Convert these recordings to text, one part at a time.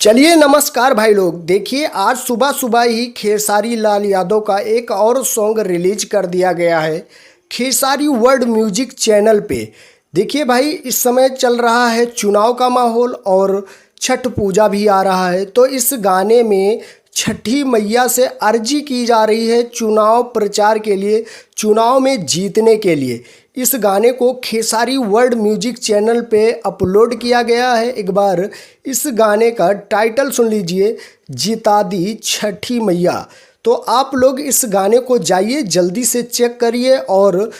चलिए नमस्कार भाई लोग। देखिए आज सुबह सुबह ही खेसारी लाल यादव का एक और सॉन्ग रिलीज कर दिया गया है खेसारी वर्ल्ड म्यूजिक चैनल पे। देखिए भाई इस समय चल रहा है चुनाव का माहौल और छठ पूजा भी आ रहा है, तो इस गाने में छठी मैया से अर्जी की जा रही है चुनाव प्रचार के लिए, चुनाव में जीतने के लिए। इस गाने को खेसारी वर्ल्ड म्यूजिक चैनल पे अपलोड किया गया है। एक बार इस गाने का टाइटल सुन लीजिए, जिता दी छठी मैया। तो आप लोग इस गाने को जाइए जल्दी से चेक करिए और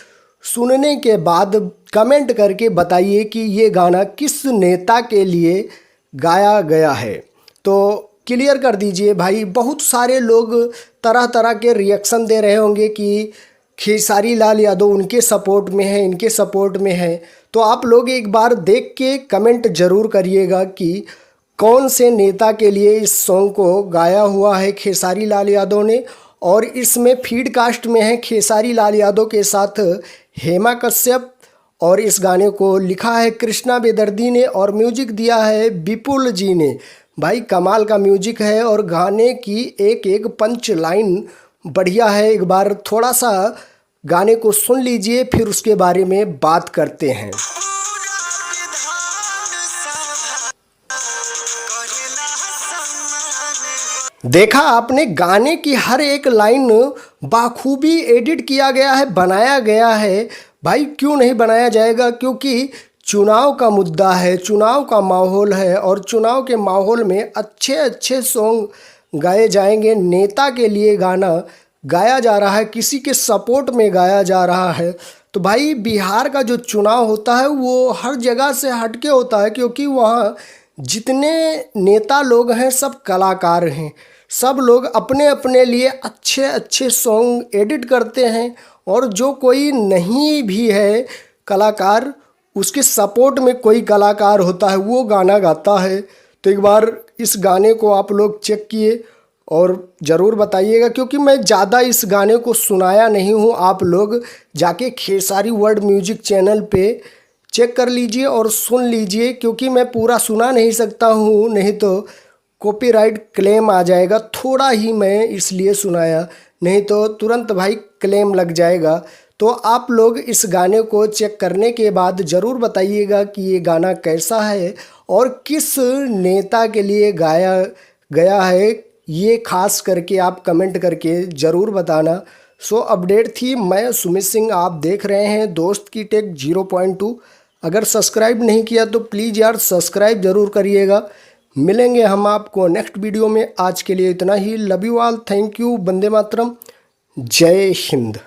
सुनने के बाद कमेंट करके बताइए कि ये गाना किस नेता के लिए गाया गया है। तो क्लियर कर दीजिए भाई। बहुत सारे लोग तरह तरह के रिएक्शन दे रहे होंगे कि खेसारी लाल यादव उनके सपोर्ट में है, इनके सपोर्ट में है। तो आप लोग एक बार देख के कमेंट ज़रूर करिएगा कि कौन से नेता के लिए इस सॉन्ग को गाया हुआ है खेसारी लाल यादव ने। और इसमें फीड कास्ट में है खेसारी लाल यादव के साथ हेमा कश्यप, और इस गाने को लिखा है कृष्णा बेदर्दी ने और म्यूजिक दिया है विपुल जी ने। भाई कमाल का म्यूजिक है और गाने की एक एक पंच लाइन बढ़िया है। एक बार थोड़ा सा गाने को सुन लीजिए, फिर उसके बारे में बात करते हैं। देखा आपने, गाने की हर एक लाइन बाखूबी एडिट किया गया है, बनाया गया है। भाई क्यों नहीं बनाया जाएगा, क्योंकि चुनाव का मुद्दा है, चुनाव का माहौल है और चुनाव के माहौल में अच्छे अच्छे सॉन्ग गाए जाएंगे। नेता के लिए गाना गाया जा रहा है, किसी के सपोर्ट में गाया जा रहा है। तो भाई बिहार का जो चुनाव होता है वो हर जगह से हटके होता है, क्योंकि वहाँ जितने नेता लोग हैं सब कलाकार हैं। सब लोग अपने अपने लिए अच्छे अच्छे सॉन्ग एडिट करते हैं, और जो कोई नहीं भी है कलाकार, उसके सपोर्ट में कोई कलाकार होता है, वो गाना गाता है। तो एक बार इस गाने को आप लोग चेक किए और ज़रूर बताइएगा, क्योंकि मैं ज़्यादा इस गाने को सुनाया नहीं हूँ। आप लोग जाके खेसारी वर्ल्ड म्यूजिक चैनल पे चेक कर लीजिए और सुन लीजिए, क्योंकि मैं पूरा सुना नहीं सकता हूँ, नहीं तो कॉपीराइट क्लेम आ जाएगा। थोड़ा ही मैं इसलिए सुनाया, नहीं तो तुरंत भाई क्लेम लग जाएगा। तो आप लोग इस गाने को चेक करने के बाद ज़रूर बताइएगा कि ये गाना कैसा है और किस नेता के लिए गाया गया है। ये खास करके आप कमेंट करके ज़रूर बताना। सो अपडेट थी, मैं सुमित सिंह, आप देख रहे हैं दोस्त की टेक 0.2। अगर सब्सक्राइब नहीं किया तो प्लीज़ यार सब्सक्राइब ज़रूर करिएगा। मिलेंगे हम आपको नेक्स्ट वीडियो में। आज के लिए इतना ही। Love you all, thank you, वंदे मातरम, जय हिंद।